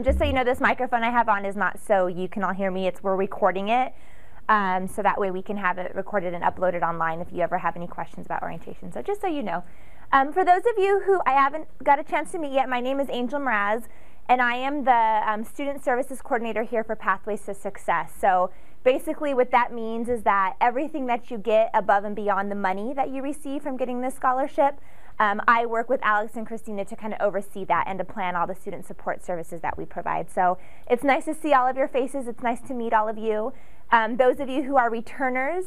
Just so you know, this microphone I have on is not so you can all hear me. We're recording it, so that way we can have it recorded and uploaded online if you ever have any questions about orientation. So just so you know. For those of you who I haven't got a chance to meet yet, my name is Angel Mraz, and I am the Student Services Coordinator here for Pathways to Success. So basically what that means is that everything that you get above and beyond the money that you receive from getting this scholarship, I work with Alex and Christina to kind of oversee that and to plan all the student support services that we provide. So it's nice to see all of your faces. It's nice to meet all of you. Those of you who are returners,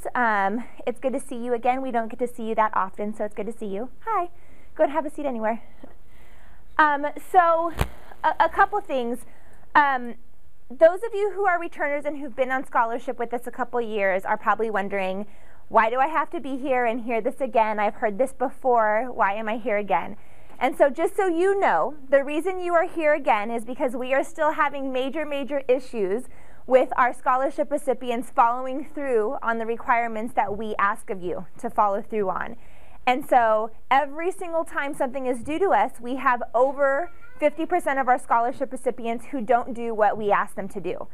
it's good to see you again. We don't get to see you that often, so it's good to see you. Hi. Go ahead and have a seat anywhere. So a couple things. Those of you who are returners and who've been on scholarship with us a couple years are probably wondering, why do I have to be here and hear this again? I've heard this before. Why am I here again? And so just so you know, the reason you are here again is because we are still having major issues with our scholarship recipients following through on the requirements that we ask of you to follow through on. And so every single time something is due to us, we have over 50% of our scholarship recipients who don't do what we ask them to do.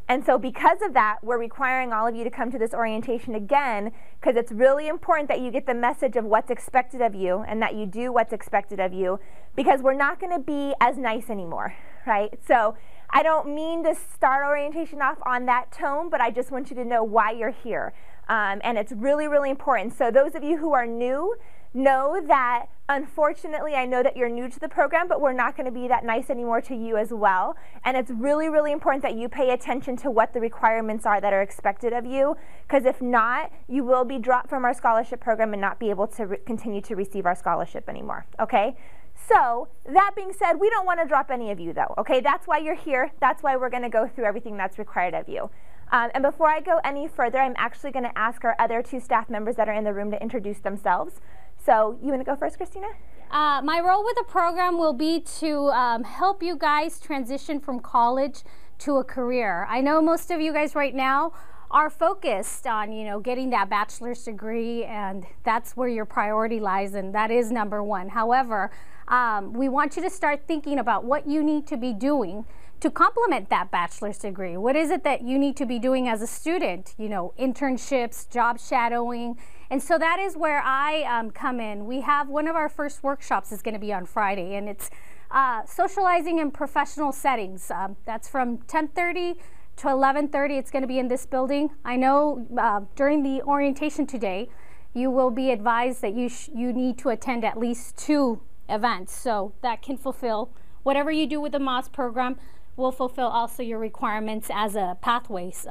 And so because of that, we're requiring all of you to come to this orientation again, because it's really important that you get the message of what's expected of you and that you do what's expected of you, because we're not going to be as nice anymore, right? So I don't mean to start orientation off on that tone, but I just want you to know why you're here. And it's really important. So those of you who are new, know that unfortunately I know that you're new to the program, but we're not going to be that nice anymore to you as well. And it's really important that you pay attention to what the requirements are that are expected of you, because if not, you will be dropped from our scholarship program and not be able to continue to receive our scholarship anymore, okay? So that being said, we don't want to drop any of you though, okay? That's why you're here. That's why we're going to go through everything that's required of you. And before I go any further, I'm actually going to ask our other two staff members that are in the room to introduce themselves. So you want to go first, Christina? My role with the program will be to help you guys transition from college to a career. I know most of you guys right now are focused on, getting that bachelor's degree, and that's where your priority lies, and that is number one. However, we want you to start thinking about what you need to be doing to complement that bachelor's degree. What is it that you need to be doing as a student? Internships, job shadowing. And so that is where I come in. We have one of our first workshops is going to be on Friday, and it's socializing in professional settings. That's from 10:30 to 11:30. It's going to be in this building. I know during the orientation today, you will be advised that you need to attend at least 2 events. So that can fulfill whatever you do with the MOS program will fulfill also your requirements as a Pathways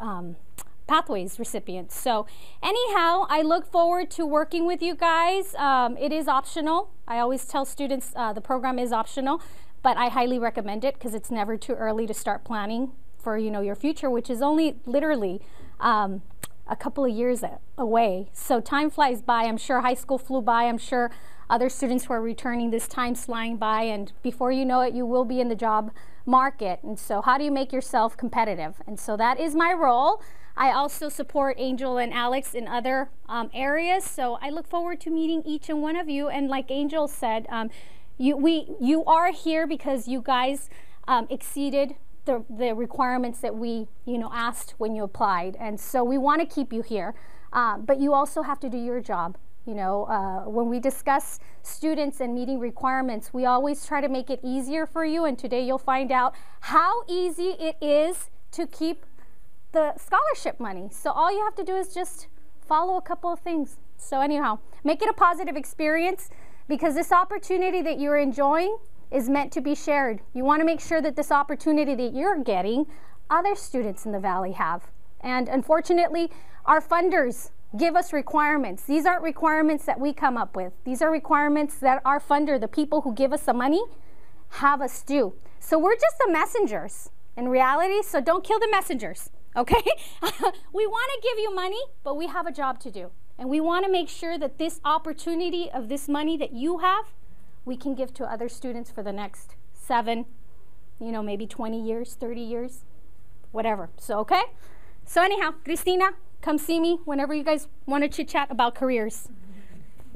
recipient. So anyhow, I look forward to working with you guys. It is optional. I always tell students the program is optional, but I highly recommend it because it's never too early to start planning for your future, which is only literally a couple of years away. So time flies by. I'm sure high school flew by. I'm sure other students who are returning, this time's flying by, and before you know it, you will be in the job market. And so how do you make yourself competitive? And so that is my role. I also support Angel and Alex in other areas, so I look forward to meeting each and one of you. And like Angel said, you are here because you guys exceeded the requirements that we asked when you applied, and so we want to keep you here, but you also have to do your job. When we discuss students and meeting requirements, we always try to make it easier for you, and today you'll find out how easy it is to keep the scholarship money. So all you have to do is just follow a couple of things. So anyhow, make it a positive experience, because this opportunity that you're enjoying is meant to be shared. You want to make sure that this opportunity that you're getting, other students in the Valley have. And unfortunately, our funders give us requirements. These aren't requirements that we come up with. These are requirements that our funder, the people who give us the money, have us do. So we're just the messengers in reality, so don't kill the messengers, okay? We want to give you money, but we have a job to do. And we want to make sure that this opportunity of this money that you have, we can give to other students for the next 7, maybe 20 years, 30 years, whatever. So, okay? So anyhow, Cristina, come see me whenever you guys want to chit-chat about careers.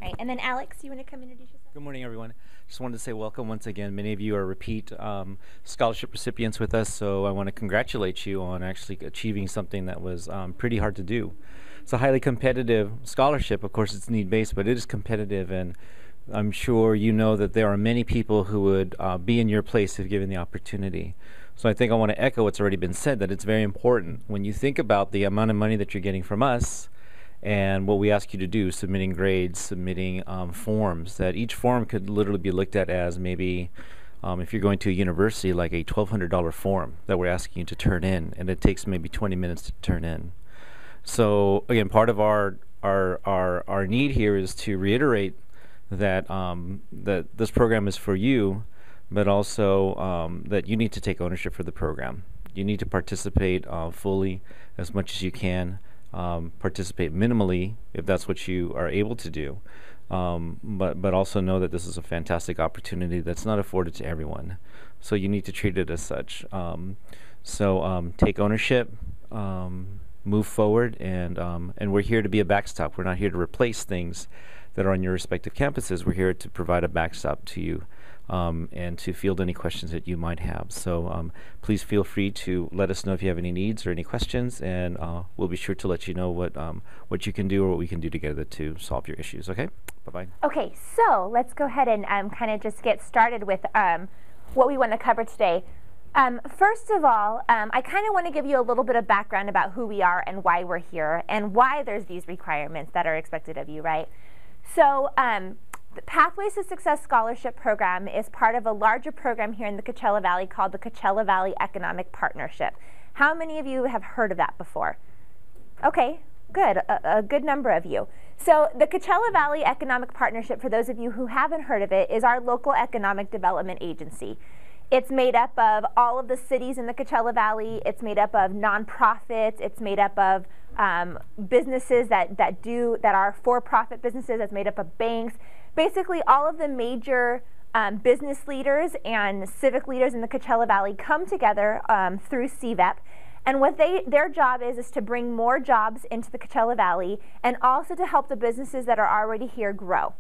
Right, and then Alex, you want to come introduce yourself? Good morning, everyone. Just wanted to say welcome once again. Many of you are repeat scholarship recipients with us, so I want to congratulate you on actually achieving something that was pretty hard to do. It's a highly competitive scholarship. Of course, it's need-based, but it is competitive, and I'm sure you know that there are many people who would be in your place if given the opportunity. So I think I want to echo what's already been said, that it's very important. When you think about the amount of money that you're getting from us, and what we ask you to do, submitting grades, submitting forms, that each form could literally be looked at as maybe, if you're going to a university, like a $1,200 form that we're asking you to turn in, and it takes maybe 20 minutes to turn in. So again, part of our need here is to reiterate that that this program is for you, but also that you need to take ownership for the program. You need to participate fully as much as you can. Participate minimally if that's what you are able to do, but also know that this is a fantastic opportunity that's not afforded to everyone, so you need to treat it as such. So take ownership, move forward, and we're here to be a backstop. We're not here to replace things that are on your respective campuses. We're here to provide a backstop to you, and to field any questions that you might have. So please feel free to let us know if you have any needs or any questions, and we'll be sure to let you know what you can do or what we can do together to solve your issues. Okay? Bye-bye. Okay, so let's go ahead and kind of just get started with what we want to cover today. First of all, I kind of want to give you a little bit of background about who we are and why we're here and why there's these requirements that are expected of you, right? So the Pathways to Success Scholarship Program is part of a larger program here in the Coachella Valley called the Coachella Valley Economic Partnership. How many of you have heard of that before? Okay, good, a good number of you. So the Coachella Valley Economic Partnership, for those of you who haven't heard of it, is our local economic development agency. It's made up of all of the cities in the Coachella Valley. It's made up of nonprofits. It's made up of businesses that are for-profit businesses. It's made up of banks. Basically, all of the major business leaders and civic leaders in the Coachella Valley come together through CVEP. And what their job is to bring more jobs into the Coachella Valley and also to help the businesses that are already here grow.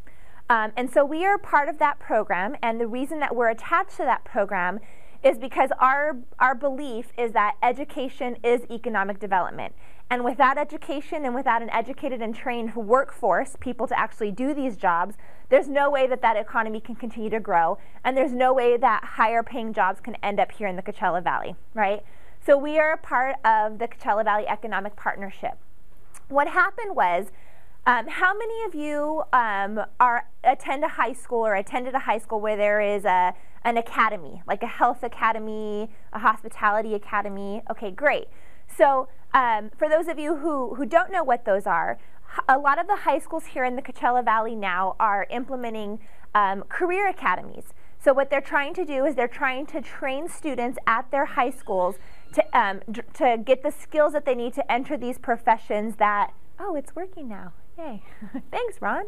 And so we are part of that program, and the reason that we're attached to that program is because our belief is that education is economic development. And without education and without an educated and trained workforce, people to actually do these jobs, there's no way that that economy can continue to grow, and there's no way that higher paying jobs can end up here in the Coachella Valley, right? So we are a part of the Coachella Valley Economic Partnership. What happened was, how many of you attend a high school or attended a high school where there is an academy, like a health academy, a hospitality academy? Okay, great. So for those of you who don't know what those are, a lot of the high schools here in the Coachella Valley now are implementing career academies. So what they're trying to do is they're trying to train students at their high schools to get the skills that they need to enter these professions that, oh, it's working now. Yay. Thanks, Ron.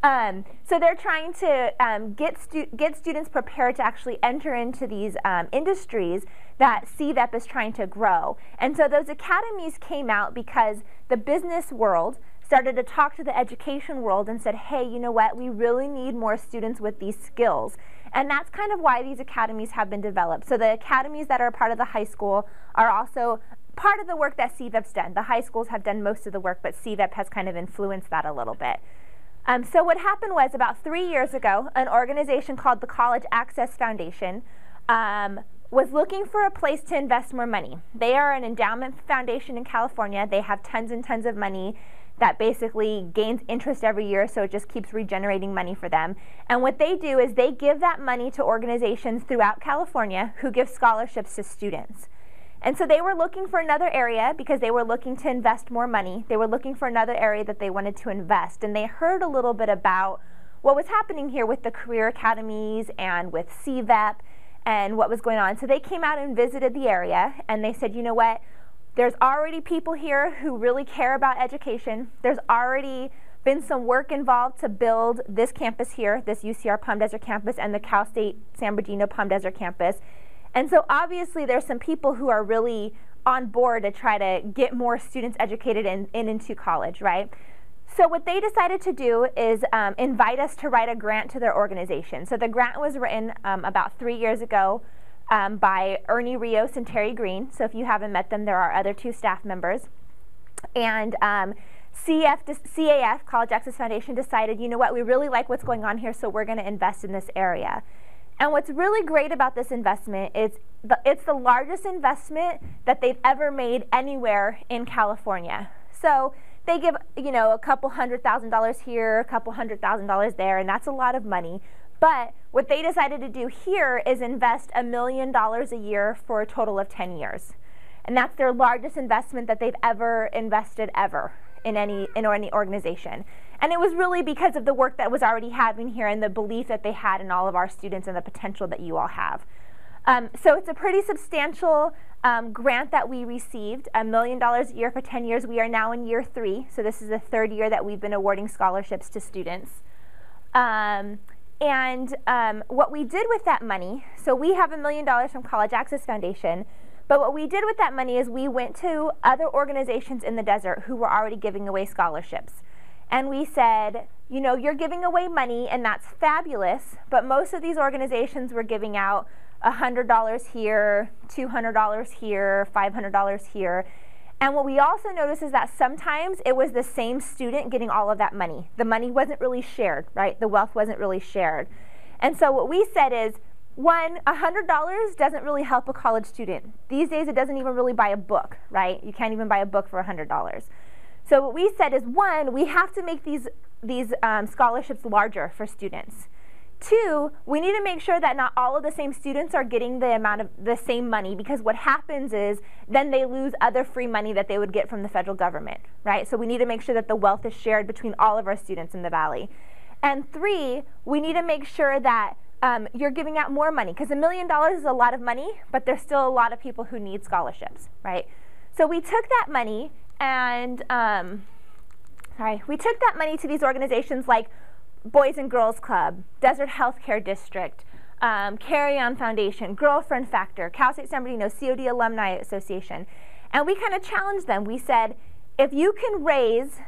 So they're trying to get students prepared to actually enter into these industries that CVEP is trying to grow. And so those academies came out because the business world started to talk to the education world and said, hey, you know what, we really need more students with these skills. And that's kind of why these academies have been developed. So the academies that are part of the high school are also part of the work that CVEP's done. The high schools have done most of the work, but CVEP has kind of influenced that a little bit. So what happened was about 3 years ago, an organization called the College Access Foundation was looking for a place to invest more money. They are an endowment foundation in California. They have tons and tons of money that basically gains interest every year, so it just keeps regenerating money for them. And what they do is they give that money to organizations throughout California who give scholarships to students. And so they were looking for another area because they were looking to invest more money. They were looking for another area that they wanted to invest. And they heard a little bit about what was happening here with the career academies and with CVEP and what was going on. So they came out and visited the area, and they said, you know what, There's already people here who really care about education. There's already been some work involved to build this campus here, this UCR Palm Desert campus and the Cal State San Bernardino Palm Desert campus. And so obviously there's some people who are really on board to try to get more students educated into college, right? So what they decided to do is invite us to write a grant to their organization. So the grant was written about 3 years ago by Ernie Rios and Terry Green. So if you haven't met them, there are other 2 staff members. And CAF, College Access Foundation, decided, you know what, we really like what's going on here, so we're going to invest in this area. And what's really great about this investment is it's the largest investment that they've ever made anywhere in California. So they give, you know, a couple $100,000 here, a couple $100,000 there, and that's a lot of money. But what they decided to do here is invest $1 million a year for a total of 10 years. And that's their largest investment that they've ever invested in any organization. And it was really because of the work that was already happening here and the belief that they had in all of our students and the potential that you all have. So it's a pretty substantial grant that we received, $1 million a year for 10 years. We are now in year 3, so this is the 3rd year that we've been awarding scholarships to students. What we did with that money, so we have $1 million from College Access Foundation, but what we did with that money is we went to other organizations in the desert who were already giving away scholarships. And we said, you know, you're giving away money and that's fabulous, but most of these organizations were giving out $100 here, $200 here, $500 here. And what we also noticed is that sometimes it was the same student getting all of that money. The money wasn't really shared, right? The wealth wasn't really shared. And so what we said is, one, $100 doesn't really help a college student. These days it doesn't even really buy a book, right? You can't even buy a book for $100. So what we said is, one, we have to make these scholarships larger for students. 2, we need to make sure that not all of the same students are getting the amount of the same money, because what happens is then they lose other free money that they would get from the federal government, right? So we need to make sure that the wealth is shared between all of our students in the Valley. And 3, we need to make sure that you're giving out more money, because $1 million is a lot of money, but there's still a lot of people who need scholarships, right? So we took that money and we took that money to these organizations like Boys and Girls Club, Desert Healthcare District, Carry On Foundation, Girlfriend Factor, Cal State San Bernardino, COD Alumni Association, and we kind of challenged them. We said, if you can raise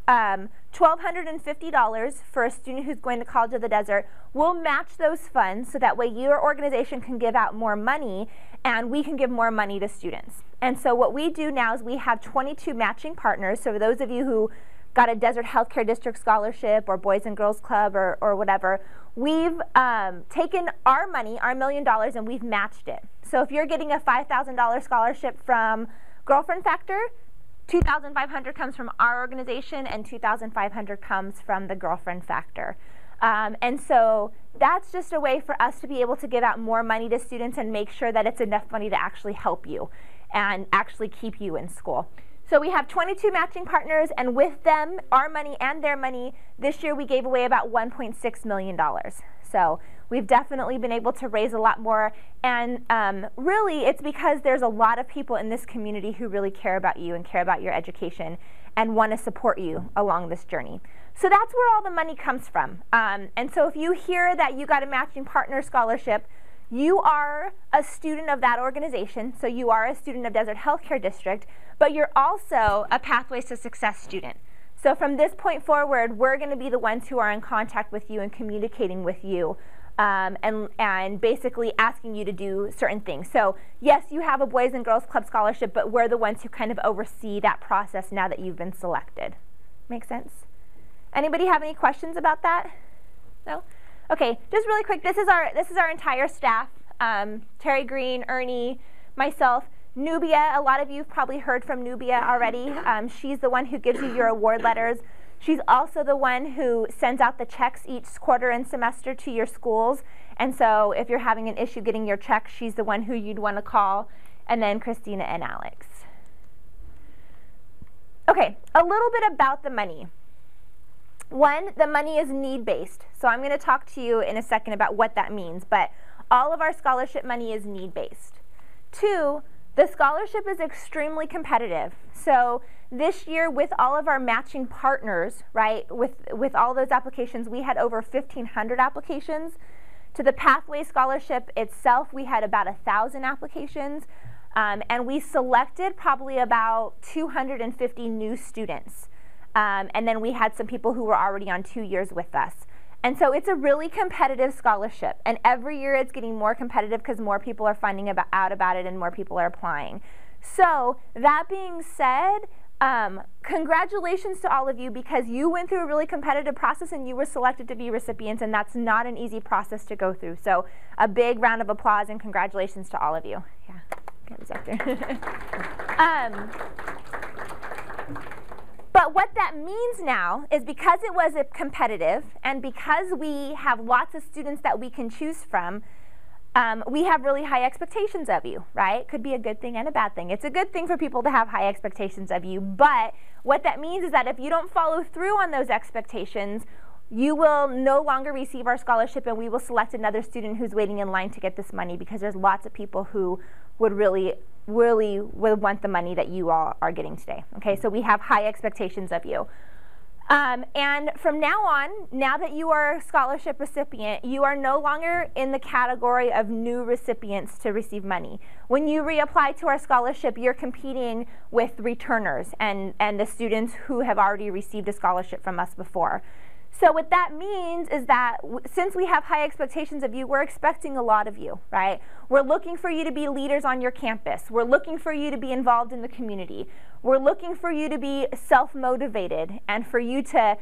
$1,250 for a student who's going to College of the Desert, we'll match those funds so that way your organization can give out more money and we can give more money to students. And so what we do now is we have 22 matching partners. So for those of you who got a Desert Healthcare District scholarship or Boys and Girls Club or whatever, we've taken our money, our $1 million, and we've matched it. So if you're getting a $5,000 scholarship from Girlfriend Factor, $2,500 comes from our organization and $2,500 comes from the Girlfriend Factor. And so that's just a way for us to be able to give out more money to students and make sure that it's enough money to actually help you and actually keep you in school. So we have 22 matching partners, and with them, our money and their money, this year we gave away about $1.6 million. So we've definitely been able to raise a lot more, and really it's because there's a lot of people in this community who really care about you and care about your education and want to support you along this journey. So that's where all the money comes from. And so if you hear that you got a matching partner scholarship, you are a student of that organization, so you are a student of Desert Healthcare District, but you're also a Pathways to Success student. So from this point forward, we're going to be the ones who are in contact with you and communicating with you and basically asking you to do certain things. So yes, you have a Boys and Girls Club scholarship, but we're the ones who kind of oversee that process now that you've been selected. Make sense? Anybody have any questions about that? No? Okay, just really quick, this is our entire staff. Terry Green, Ernie, myself, Nubia. A lot of you have probably heard from Nubia already. She's the one who gives you your award letters. She's also the one who sends out the checks each quarter and semester to your schools. And so if you're having an issue getting your check, she's the one who you'd want to call. And then Christina and Alex. Okay, a little bit about the money. One, the money is need-based. So I'm going to talk to you in a second about what that means, but all of our scholarship money is need-based. 2, The scholarship is extremely competitive. So this year, with all of our matching partners, right, with all those applications, we had over 1,500 applications. To the Pathway Scholarship itself, we had about 1,000 applications, and we selected probably about 250 new students. And then we had some people who were already on 2 years with us. And so it's a really competitive scholarship, and every year it's getting more competitive because more people are finding out about it and more people are applying. So that being said, congratulations to all of you, because you went through a really competitive process and you were selected to be recipients, and that's not an easy process to go through. So a big round of applause and congratulations to all of you. Yeah, get this up there. But what that means now is, because it was a competitive and because we have lots of students that we can choose from, we have really high expectations of you, right? Could be a good thing and a bad thing. It's a good thing for people to have high expectations of you, but what that means is that if you don't follow through on those expectations, you will no longer receive our scholarship, and we will select another student who's waiting in line to get this money, because there's lots of people who would really would want the money that you all are getting today. Okay, so we have high expectations of you. And from now on, now that you are a scholarship recipient, you are no longer in the category of new recipients to receive money. When you reapply to our scholarship, you're competing with returners and the students who have already received a scholarship from us before. So what that means is that since we have high expectations of you, we're expecting a lot of you, right? We're looking for you to be leaders on your campus. We're looking for you to be involved in the community. We're looking for you to be self-motivated and for you to,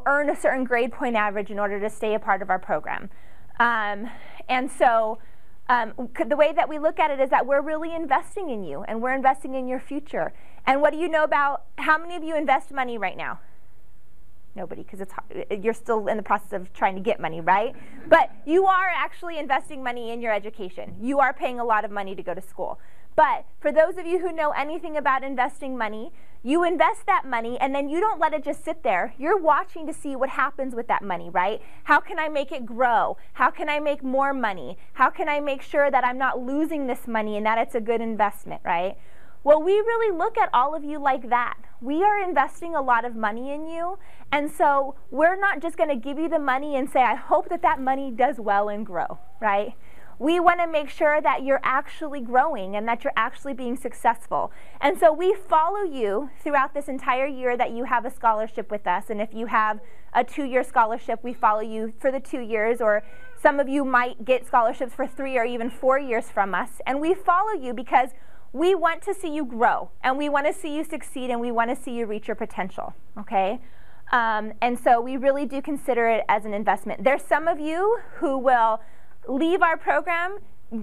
earn a certain grade point average in order to stay a part of our program. And so the way that we look at it is that we're really investing in you, and we're investing in your future. And what do you know about how many of you invest money right now? Nobody, because you're still in the process of trying to get money, right? But you are actually investing money in your education. You are paying a lot of money to go to school. But for those of you who know anything about investing money, you invest that money and then you don't let it just sit there. You're watching to see what happens with that money, right? How can I make it grow? How can I make more money? How can I make sure that I'm not losing this money and that it's a good investment, right? Well, we really look at all of you like that. We are investing a lot of money in you, and so we're not just going to give you the money and say, I hope that that money does well and grow, right? We want to make sure that you're actually growing and that you're actually being successful. And so we follow you throughout this entire year that you have a scholarship with us, and if you have a 2-year scholarship, we follow you for the 2 years, or some of you might get scholarships for 3 or even 4 years from us, and we follow you because we want to see you grow, and we want to see you succeed, and we want to see you reach your potential, okay? And so we really do consider it as an investment. There's some of you who will leave our program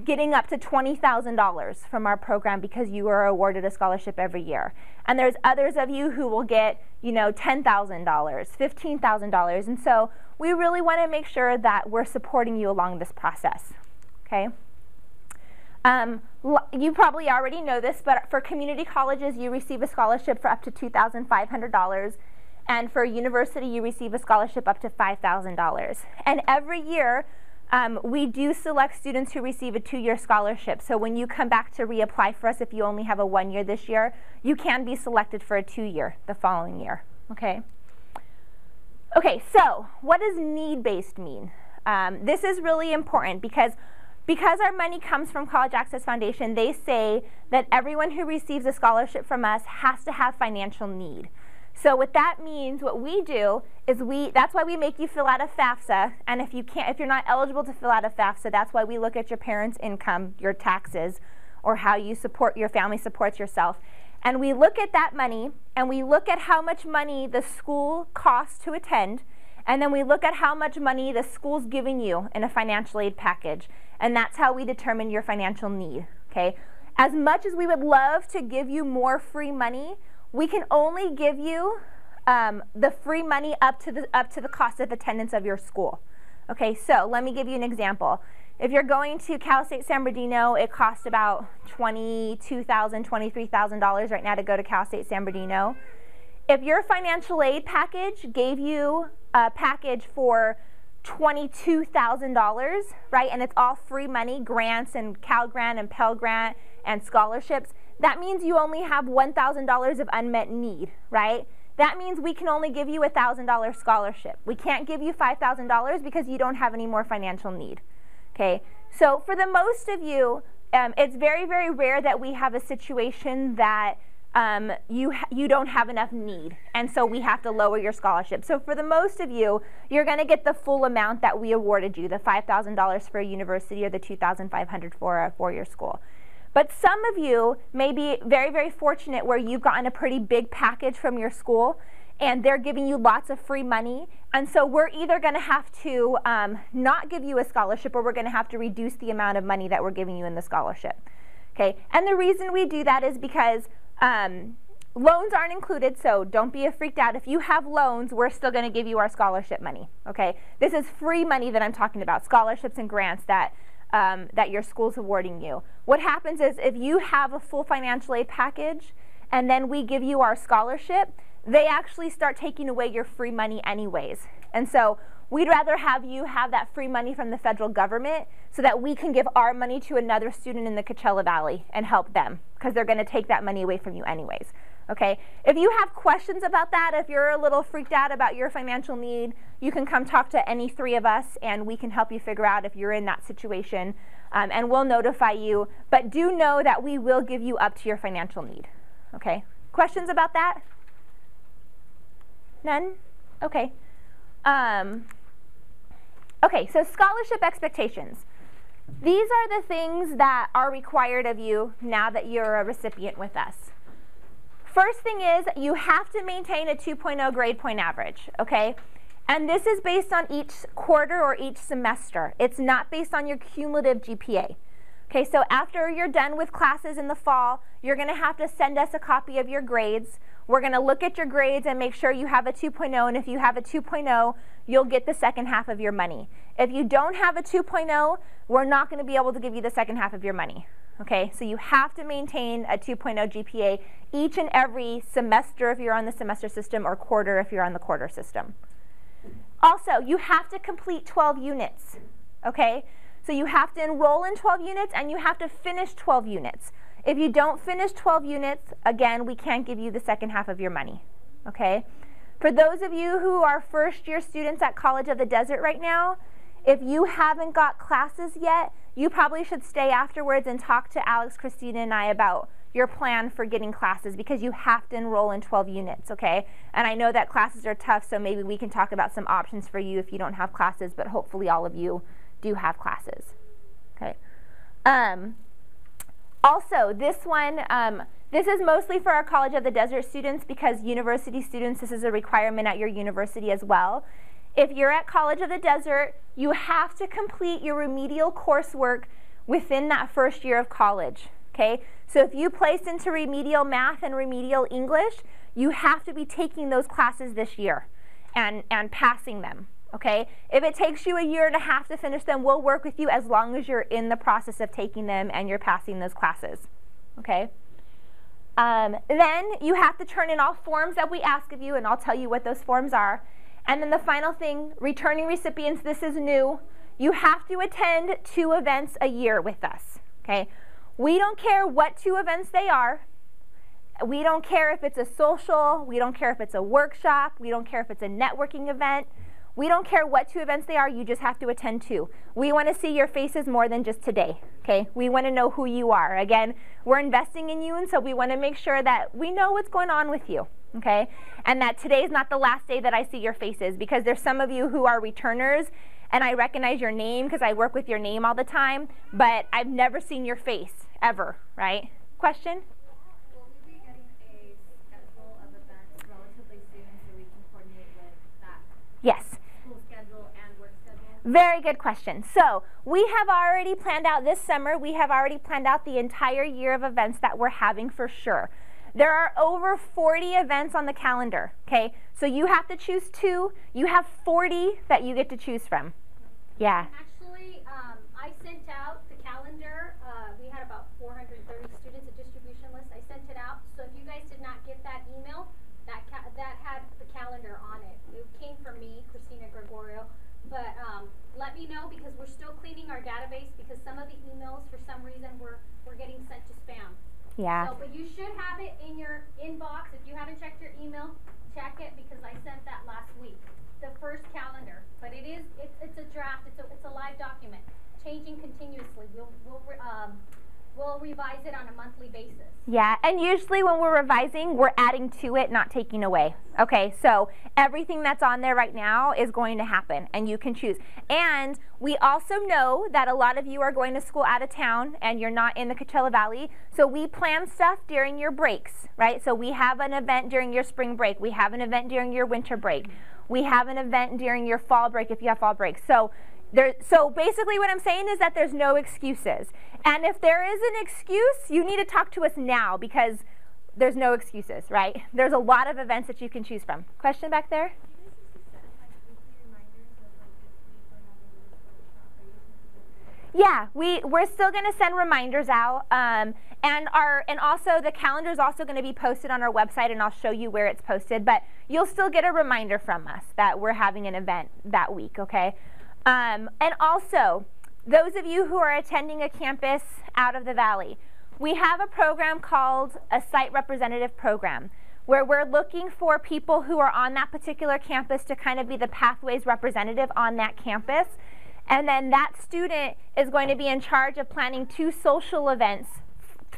getting up to $20,000 from our program because you are awarded a scholarship every year. And there's others of you who will get, $10,000, $15,000. And so we really want to make sure that we're supporting you along this process, okay? You probably already know this, but for community colleges, you receive a scholarship for up to $2,500, and for university, you receive a scholarship up to $5,000. And every year, we do select students who receive a 2-year scholarship. So when you come back to reapply for us, if you only have a 1-year this year, you can be selected for a 2-year the following year, okay? Okay, so what does need-based mean? This is really important because our money comes from College Access Foundation. They say that everyone who receives a scholarship from us has to have financial need. So what that means, what we do is that's why we make you fill out a FAFSA, and if you're not eligible to fill out a FAFSA, that's why we look at your parents' income, your taxes, or how your family supports yourself. And we look at that money, and we look at how much money the school costs to attend, and then we look at how much money the school's giving you in a financial aid package. And that's how we determine your financial need, okay? As much as we would love to give you more free money, we can only give you the free money up to the cost of attendance of your school. Okay, so let me give you an example. If you're going to Cal State San Bernardino, it costs about $22,000, $23,000 right now to go to Cal State San Bernardino. If your financial aid package gave you a package for $22,000, right, and it's all free money, grants and Cal Grant and Pell Grant and scholarships, that means you only have $1,000 of unmet need, right? That means we can only give you a $1,000 scholarship. We can't give you $5,000 because you don't have any more financial need, okay? So for the most of you, it's very, very rare that we have a situation that you don't have enough need, and so we have to lower your scholarship. So for the most of you, you're going to get the full amount that we awarded you, the $5,000 for a university or the $2,500 for a four-year school. But some of you may be very, very fortunate where you've gotten a pretty big package from your school and they're giving you lots of free money, and so we're either going to have to not give you a scholarship, or we're going to have to reduce the amount of money that we're giving you in the scholarship. Okay, and the reason we do that is because loans aren't included, so don't be freaked out. If you have loans, we're still going to give you our scholarship money. Okay, this is free money that I'm talking about, scholarships and grants that that your school's awarding you. What happens is if you have a full financial aid package and then we give you our scholarship, they actually start taking away your free money anyways. And so we'd rather have you have that free money from the federal government so that we can give our money to another student in the Coachella Valley and help them, because they're going to take that money away from you anyways. Okay, if you have questions about that, if you're a little freaked out about your financial need, you can come talk to any three of us and we can help you figure out if you're in that situation, and we'll notify you. But do know that we will give you up to your financial need. Okay, questions about that? None? Okay. Okay, so scholarship expectations. These are the things that are required of you now that you're a recipient with us. First thing is you have to maintain a 2.0 grade point average, okay? And this is based on each quarter or each semester. It's not based on your cumulative GPA. Okay, so after you're done with classes in the fall, you're going to have to send us a copy of your grades. We're going to look at your grades and make sure you have a 2.0, and if you have a 2.0, you'll get the second half of your money. If you don't have a 2.0, we're not going to be able to give you the second half of your money. Okay, so you have to maintain a 2.0 GPA each and every semester if you're on the semester system, or quarter if you're on the quarter system. Also, you have to complete 12 units, okay? So you have to enroll in 12 units and you have to finish 12 units. If you don't finish 12 units, again, we can't give you the second half of your money, okay? For those of you who are first-year students at College of the Desert right now, if you haven't got classes yet, you probably should stay afterwards and talk to Alex, Christina, and I about your plan for getting classes, because you have to enroll in 12 units, okay? And I know that classes are tough, so maybe we can talk about some options for you if you don't have classes, but hopefully all of you do have classes, okay? Also, this one, this is mostly for our College of the Desert students, because university students, this is a requirement at your university as well. If you're at College of the Desert, you have to complete your remedial coursework within that first year of college, okay? So if you place into remedial math and remedial English, you have to be taking those classes this year and passing them, okay? If it takes you a year and a half to finish them, we'll work with you as long as you're in the process of taking them and you're passing those classes, okay? Then you have to turn in all forms that we ask of you, and I'll tell you what those forms are. And then the final thing, returning recipients, this is new. You have to attend 2 events a year with us, okay? We don't care what 2 events they are. We don't care if it's a social, we don't care if it's a workshop, we don't care if it's a networking event. We don't care what 2 events they are, you just have to attend 2. We want to see your faces more than just today, okay? We want to know who you are. Again, we're investing in you, and so we want to make sure that we know what's going on with you, okay? And that today is not the last day that I see your faces, because there's some of you who are returners, and I recognize your name because I work with your name all the time, but I've never seen your face, ever, right? Question? Will we be getting a schedule of events relatively soon so we can coordinate with that Yes. school schedule and work schedule? Very good question. So we have already planned out this summer, we have already planned out the entire year of events that we're having for sure. There are over 40 events on the calendar, okay? So you have to choose 2. You have 40 that you get to choose from. Yeah. Actually, I sent out the calendar. We had about 430 students, a distribution list. I sent it out. So if you guys did not get that email, that had the calendar on it. It came from me, Christina Gregorio. but let me know, because we're still cleaning our database, because some of the emails for some reason we're getting sent to spam. Yeah. So, but you should have it in your inbox. If you haven't checked your email, check it, because I sent that last week, the first calendar. But it's a draft. It's a live document, changing continuously. We'll revise it on a monthly basis. Yeah, and usually when we're revising, we're adding to it, not taking away. Okay, so everything that's on there right now is going to happen, and you can choose. And we also know that a lot of you are going to school out of town, and you're not in the Coachella Valley, so we plan stuff during your breaks, right? So we have an event during your spring break. We have an event during your winter break. We have an event during your fall break if you have fall breaks. So basically what I'm saying is that there's no excuses. And if there is an excuse, you need to talk to us now, because there's no excuses, right? There's a lot of events that you can choose from. Question back there? Yeah, we're still going to send reminders out, and also the calendar is also going to be posted on our website, and I'll show you where it's posted. But you'll still get a reminder from us that we're having an event that week, okay? And also, those of you who are attending a campus out of the valley, we have a program called a site representative program, where we're looking for people who are on that particular campus to kind of be the Pathways representative on that campus. And then that student is going to be in charge of planning 2 social events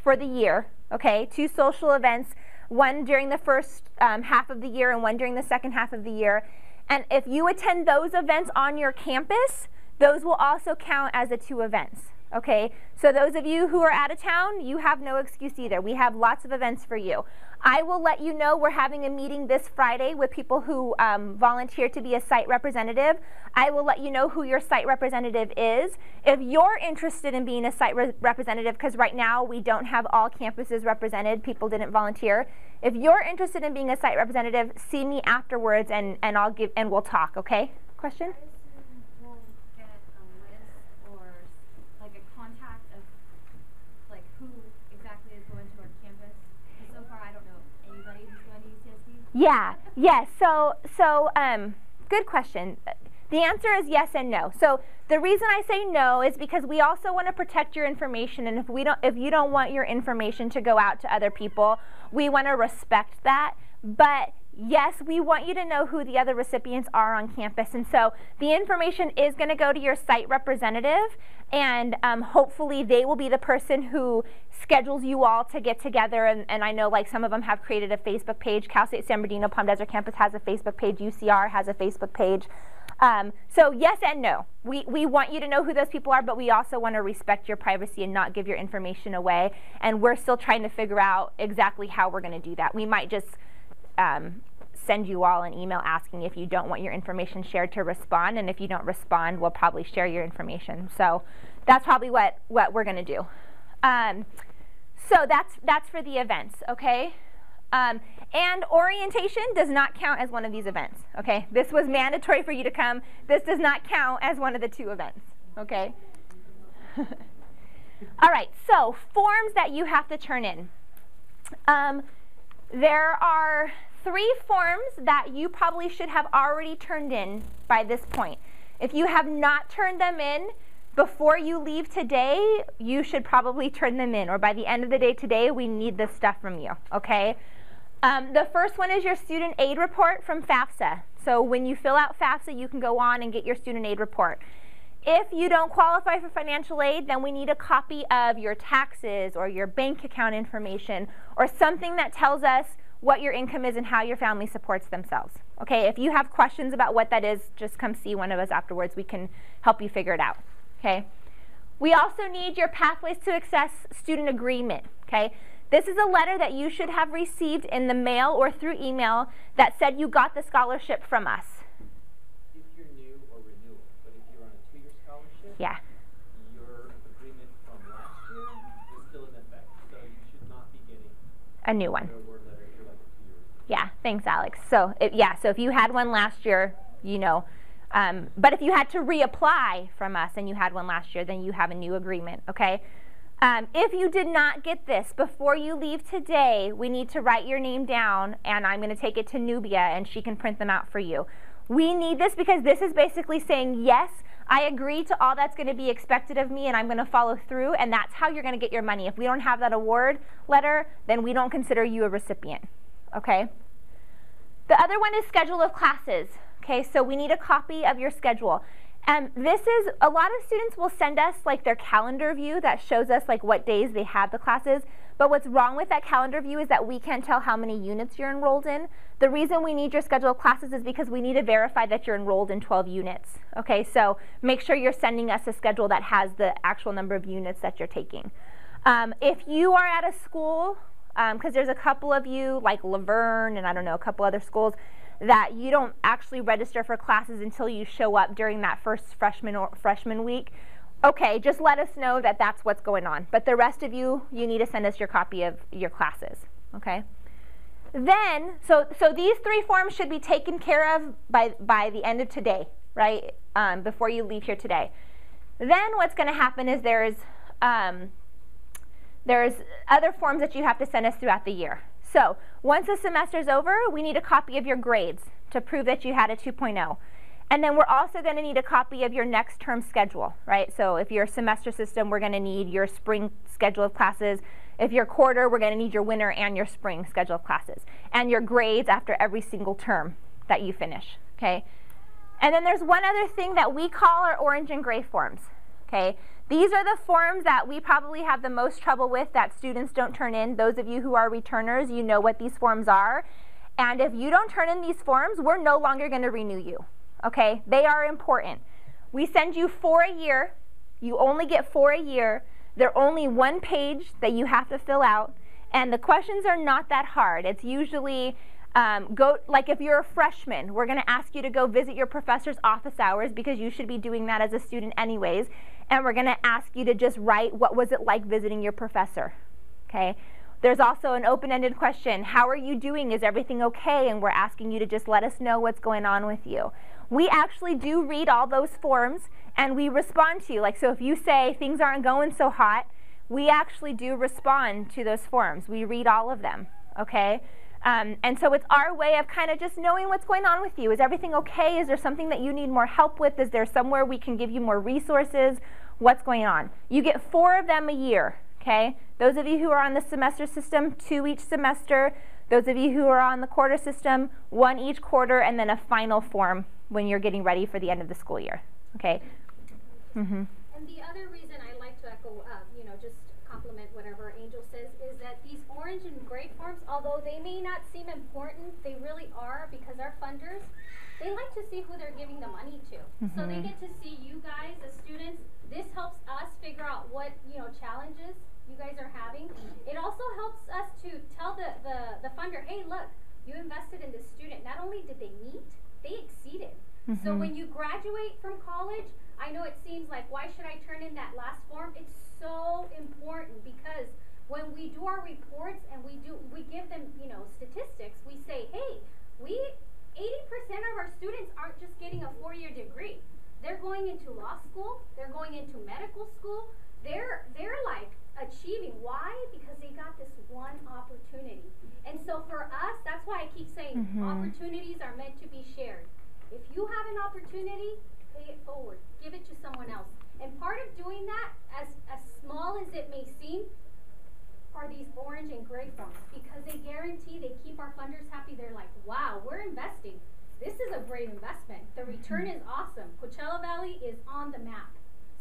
for the year, okay? 2 social events, one during the first half of the year and one during the second half of the year. And if you attend those events on your campus, those will also count as the 2 events, okay? So those of you who are out of town, you have no excuse either. We have lots of events for you. I will let you know we're having a meeting this Friday with people who volunteer to be a site representative. I will let you know who your site representative is. If you're interested in being a site representative, because right now we don't have all campuses represented, people didn't volunteer. If you're interested in being a site representative, see me afterwards and we'll talk, okay? Question? We'll get a list or like a contact of like who exactly is going to our campus. So far, I don't know anybody who's going to UCSD. Yeah, yes. So, good question. The answer is yes and no. So the reason I say no is because we also want to protect your information, and if you don't want your information to go out to other people, we want to respect that. But yes, we want you to know who the other recipients are on campus, and so the information is going to go to your site representative, and hopefully they will be the person who schedules you all to get together, and I know like some of them have created a Facebook page. Cal State San Bernardino Palm Desert Campus has a Facebook page, UCR has a Facebook page. So yes and no. We want you to know who those people are, but we also want to respect your privacy and not give your information away, and we're still trying to figure out exactly how we're going to do that. We might just send you all an email asking if you don't want your information shared to respond, and if you don't respond, we'll probably share your information. So that's probably what we're going to do. So that's for the events, okay? And orientation does not count as one of these events, okay? This was mandatory for you to come. This does not count as one of the 2 events, okay? All right, so forms that you have to turn in. There are 3 forms that you probably should have already turned in by this point. If you have not turned them in before you leave today, you should probably turn them in, or by the end of the day today, we need this stuff from you, okay? The first one is your student aid report from FAFSA. So when you fill out FAFSA, you can go on and get your student aid report. If you don't qualify for financial aid, then we need a copy of your taxes or your bank account information, or something that tells us what your income is and how your family supports themselves. Okay, if you have questions about what that is, just come see one of us afterwards. We can help you figure it out. Okay. We also need your Pathways to Success student agreement. Okay. This is a letter that you should have received in the mail or through email that said you got the scholarship from us. If you're new or renewal, but if you're on a 2-year scholarship, yeah, your agreement from last year is still in effect, so you should not be getting a new one. a word letter for like a 2 years. Yeah, thanks, Alex. So so if you had one last year, you know. But if you had to reapply from us and you had one last year, then you have a new agreement, okay? If you did not get this before you leave today, we need to write your name down, and I'm going to take it to Nubia, and she can print them out for you. We need this because this is basically saying, yes, I agree to all that's going to be expected of me and I'm going to follow through, and that's how you're going to get your money. If we don't have that award letter, then we don't consider you a recipient, okay? The other one is schedule of classes, okay? So we need a copy of your schedule. This is, a lot of students will send us like their calendar view that shows us like what days they have the classes, but what's wrong with that calendar view is that we can't tell how many units you're enrolled in. The reason we need your schedule of classes is because we need to verify that you're enrolled in 12 units, okay? So make sure you're sending us a schedule that has the actual number of units that you're taking. If you are at a school, because there's a couple of you, like Laverne and I don't know, a couple other schools, that you don't actually register for classes until you show up during that first freshman week, okay, just let us know that that's what's going on. But the rest of you, you need to send us your copy of your classes, okay? Then, so these 3 forms should be taken care of by the end of today, right? Before you leave here today. Then what's going to happen is there's other forms that you have to send us throughout the year. So once the semester's over, we need a copy of your grades to prove that you had a 2.0. And then we're also going to need a copy of your next term schedule, right? So if you're a semester system, we're going to need your spring schedule of classes. If you're quarter, we're going to need your winter and your spring schedule of classes. And your grades after every single term that you finish, okay? And then there's one other thing that we call our orange and gray forms, okay? These are the forms that we probably have the most trouble with that students don't turn in. Those of you who are returners, you know what these forms are. And if you don't turn in these forms, we're no longer going to renew you, okay? They are important. We send you 4 a year. You only get 4 a year. They're only 1 page that you have to fill out. And the questions are not that hard. It's usually, like if you're a freshman, we're going to ask you to go visit your professor's office hours because you should be doing that as a student anyways. And we're going to ask you to just write, what was it like visiting your professor, okay? There's also an open-ended question, how are you doing? Is everything okay? And we're asking you to just let us know what's going on with you. We actually do read all those forms and we respond to you. Like, so if you say things aren't going so hot, we actually do respond to those forms. We read all of them, okay? And so it's our way of kind of just knowing what's going on with you. Is everything okay? Is there something that you need more help with? Is there somewhere we can give you more resources? What's going on? You get 4 of them a year, okay? Those of you who are on the semester system, 2 each semester. Those of you who are on the quarter system, 1 each quarter, and then a final form when you're getting ready for the end of the school year, okay? And the other reason I like to echo, just compliment whatever Angel says, is that these orange and gray forms, although they may not seem important, they really are, because our funders, they like to see who they're giving the money to. So they get to see you guys as students. This helps us figure out what, challenges you guys are having. It also helps us to tell the funder, hey, look, you invested in this student. Not only did they meet, they exceeded. So when you graduate from college, I know it seems like, why should I turn in that last form? It's so important, because when we do our reports and we give them, statistics, we say, hey, 80% of our students aren't just getting a 4-year degree. They're going into law school, they're going into medical school, they're like achieving. Why? Because they got this one opportunity. And so for us, that's why I keep saying opportunities are meant to be shared. If you have an opportunity, pay it forward. Give it to someone else. And part of doing that, as small as it may seem, are these orange and gray forms, because they guarantee, they keep our funders happy. They're like, wow, we're investing. This is a great investment. The return is awesome. Coachella Valley is on the map.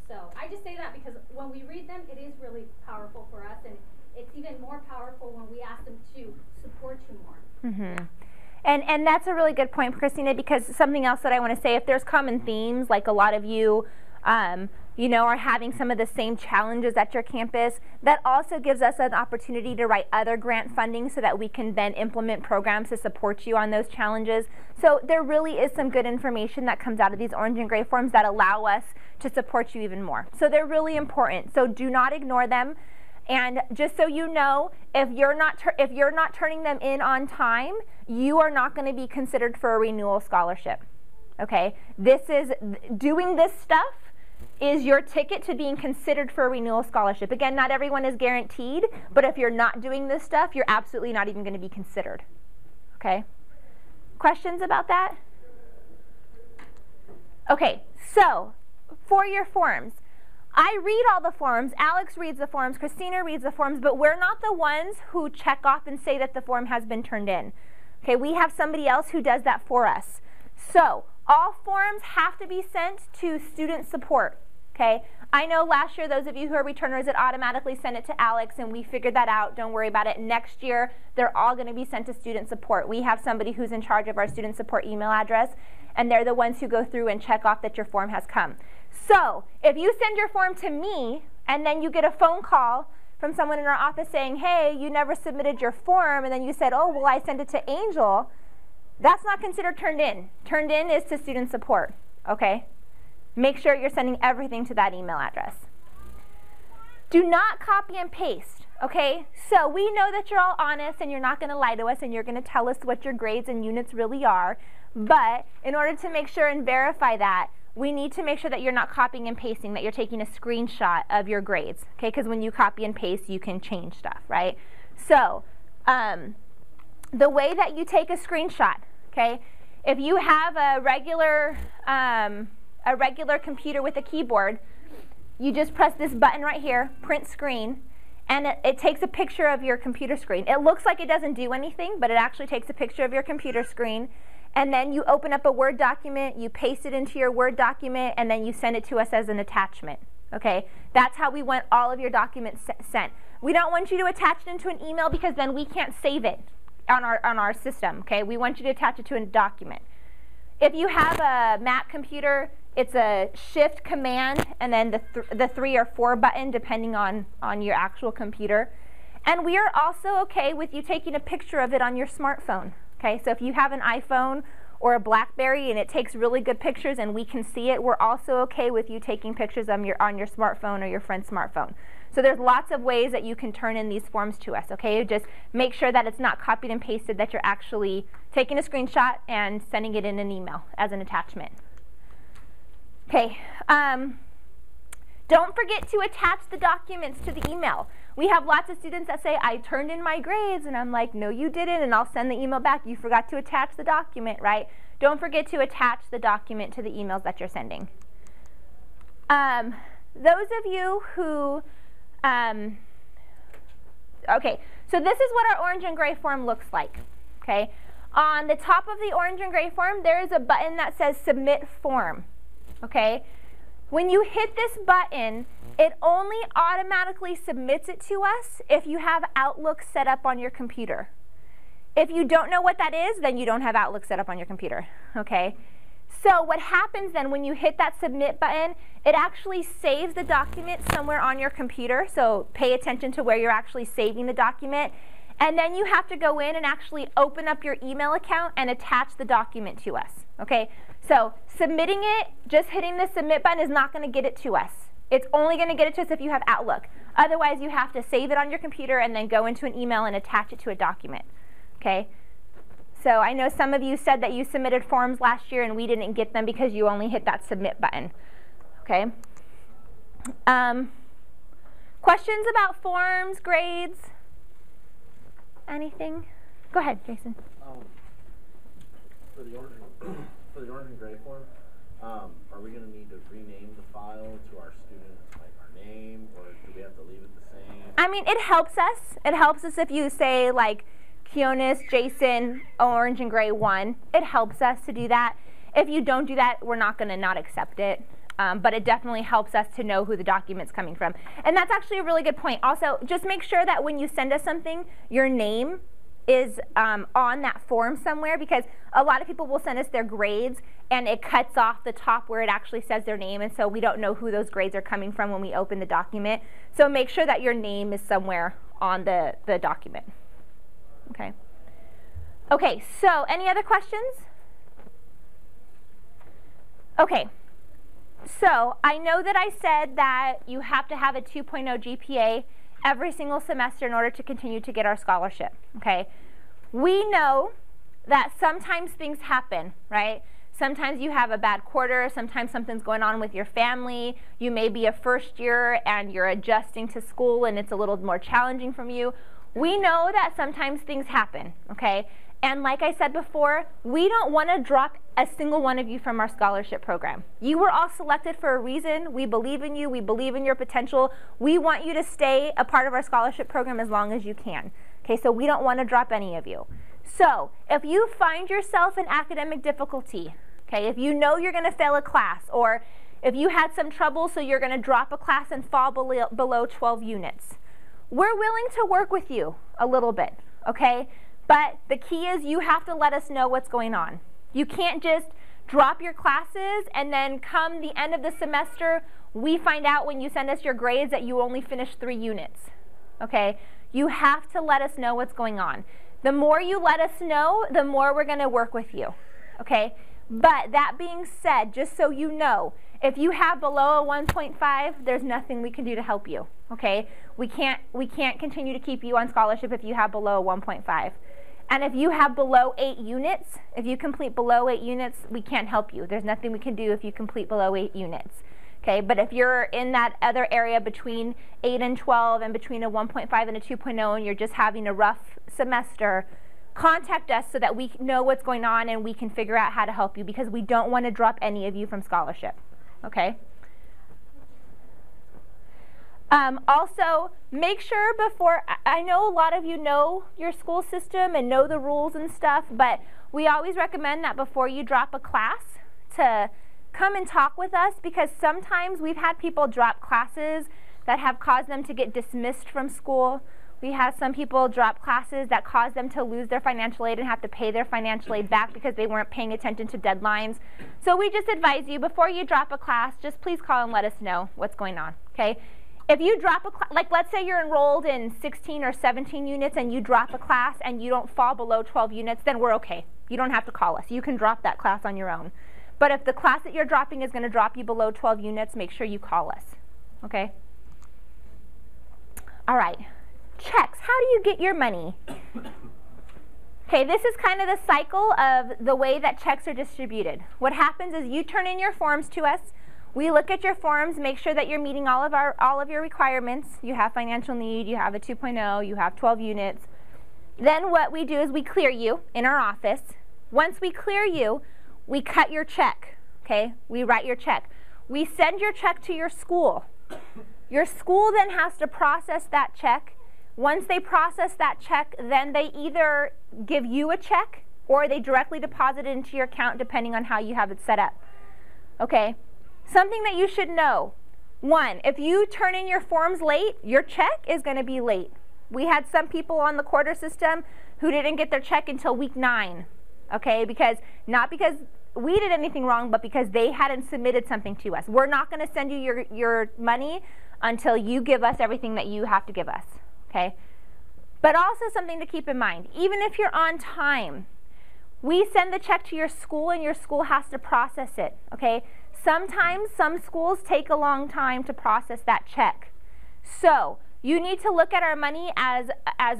So I just say that because when we read them, it is really powerful for us, and it's even more powerful when we ask them to support you more. And that's a really good point, Christina, because something else that I want to say, if there's common themes, like a lot of you, are having some of the same challenges at your campus, that also gives us an opportunity to write other grant funding so that we can then implement programs to support you on those challenges. So there really is some good information that comes out of these orange and gray forms that allow us to support you even more. So they're really important. So do not ignore them. And just so you know, if you're not turning them in on time, you are not going to be considered for a renewal scholarship. Okay? Doing this stuff is your ticket to being considered for a renewal scholarship. Again, not everyone is guaranteed, but if you're not doing this stuff, you're absolutely not even going to be considered. Okay? Questions about that? Okay, so for your forms, I read all the forms, Alex reads the forms, Christina reads the forms, but we're not the ones who check off and say that the form has been turned in. Okay, we have somebody else who does that for us. So all forms have to be sent to student support. Okay, I know last year, those of you who are returners, it automatically sent it to Alex, and we figured that out. Don't worry about it. Next year, they're all going to be sent to student support. We have somebody who's in charge of our student support email address, and they're the ones who go through and check off that your form has come. So if you send your form to me, and then you get a phone call from someone in our office saying, hey, you never submitted your form, and then you said, oh, well, I sent it to Angel, that's not considered turned in. Turned in is to student support, okay? Make sure you're sending everything to that email address. Do not copy and paste, okay? So we know that you're all honest and you're not going to lie to us and you're going to tell us what your grades and units really are. But in order to make sure and verify that, we need to make sure that you're not copying and pasting, that you're taking a screenshot of your grades, okay? Because when you copy and paste, you can change stuff, right? So the way that you take a screenshot, okay? If you have a regular computer with a keyboard, you just press this button right here, print screen, and it takes a picture of your computer screen. It looks like it doesn't do anything, but it actually takes a picture of your computer screen, and then you open up a Word document, you paste it into your Word document, and then you send it to us as an attachment, okay? That's how we want all of your documents sent. We don't want you to attach it into an email because then we can't save it on our system, okay? We want you to attach it to a document. If you have a Mac computer, it's a Shift Command and then the 3 or 4 button depending on your actual computer. And we are also okay with you taking a picture of it on your smartphone. Okay, so if you have an iPhone or a BlackBerry and it takes really good pictures and we can see it, we're also okay with you taking pictures on your smartphone or your friend's smartphone. So there's lots of ways that you can turn in these forms to us, okay? Just make sure that it's not copied and pasted, that you're actually taking a screenshot and sending it in an email as an attachment. Okay, don't forget to attach the documents to the email. We have lots of students that say, I turned in my grades, and I'm like, no, you didn't, and I'll send the email back. You forgot to attach the document, right? Don't forget to attach the document to the emails that you're sending. Those of you who, okay, so this is what our orange and gray form looks like, okay? On the top of the orange and gray form, there is a button that says Submit Form, okay? When you hit this button, it only automatically submits it to us if you have Outlook set up on your computer. If you don't know what that is, then you don't have Outlook set up on your computer, okay? So what happens then when you hit that submit button, it actually saves the document somewhere on your computer, so pay attention to where you're actually saving the document, and then you have to go in and actually open up your email account and attach the document to us, okay? So submitting it, just hitting the submit button is not going to get it to us. It's only going to get it to us if you have Outlook. Otherwise, you have to save it on your computer and then go into an email and attach it to a document, okay? So I know some of you said that you submitted forms last year and we didn't get them because you only hit that submit button, okay? Questions about forms, grades? Anything? Go ahead, Jason. For the orange and gray form, are we going to need to rename the file to our student, like our name, or do we have to leave it the same? I mean, it helps us. It helps us if you say like Kionis, Jason, orange and gray 1. It helps us to do that. If you don't do that, we're not going to not accept it. But it definitely helps us to know who the document's coming from. And that's actually a really good point. Also, just make sure that when you send us something, your name is on that form somewhere, because a lot of people will send us their grades and it cuts off the top where it actually says their name, and so we don't know who those grades are coming from when we open the document. So make sure that your name is somewhere on the document. Okay. Okay, so any other questions? Okay. So I know that I said that you have to have a 2.0 GPA every single semester in order to continue to get our scholarship, okay? We know that sometimes things happen, right? Sometimes you have a bad quarter, sometimes something's going on with your family, you may be a first year and you're adjusting to school and it's a little more challenging from you. We know that sometimes things happen, okay? And like I said before, we don't want to drop a single one of you from our scholarship program. You were all selected for a reason. We believe in you. We believe in your potential. We want you to stay a part of our scholarship program as long as you can. Okay, so we don't want to drop any of you. So if you find yourself in academic difficulty, okay, if you know you're going to fail a class, or if you had some trouble so you're going to drop a class and fall below 12 units, we're willing to work with you a little bit, okay? But the key is you have to let us know what's going on. You can't just drop your classes and then come the end of the semester, we find out when you send us your grades that you only finished 3 units, okay? You have to let us know what's going on. The more you let us know, the more we're going to work with you, okay? But that being said, just so you know, if you have below a 1.5, there's nothing we can do to help you, okay? We can't continue to keep you on scholarship if you have below a 1.5. And if you have below 8 units, if you complete below 8 units, we can't help you. There's nothing we can do if you complete below 8 units. Okay, but if you're in that other area between 8 and 12 and between a 1.5 and a 2.0 and you're just having a rough semester, contact us so that we know what's going on and we can figure out how to help you, because we don't want to drop any of you from scholarship. Okay? Also, make sure before, I know a lot of you know your school system and know the rules and stuff, but we always recommend that before you drop a class to come and talk with us, because sometimes we've had people drop classes that have caused them to get dismissed from school. We have some people drop classes that cause them to lose their financial aid and have to pay their financial aid back because they weren't paying attention to deadlines. So we just advise you, before you drop a class, just please call and let us know what's going on, okay? If you drop a class, like let's say you're enrolled in 16 or 17 units and you drop a class and you don't fall below 12 units, then we're okay. You don't have to call us. You can drop that class on your own. But if the class that you're dropping is going to drop you below 12 units, make sure you call us, okay? All right, checks. How do you get your money? Okay, this is kind of the cycle of the way that checks are distributed. What happens is you turn in your forms to us. We look at your forms, make sure that you're meeting all of your requirements. You have financial need, you have a 2.0, you have 12 units. Then what we do is we clear you in our office. Once we clear you, we cut your check, okay? We write your check. We send your check to your school. Your school then has to process that check. Once they process that check, then they either give you a check or they directly deposit it into your account depending on how you have it set up, okay? Something that you should know. 1, if you turn in your forms late, your check is going to be late. We had some people on the quarter system who didn't get their check until week 9, okay? Not because we did anything wrong, but because they hadn't submitted something to us. We're not going to send you your money until you give us everything that you have to give us, okay? But also something to keep in mind, even if you're on time, we send the check to your school and your school has to process it, okay? Sometimes some schools take a long time to process that check. So you need to look at our money as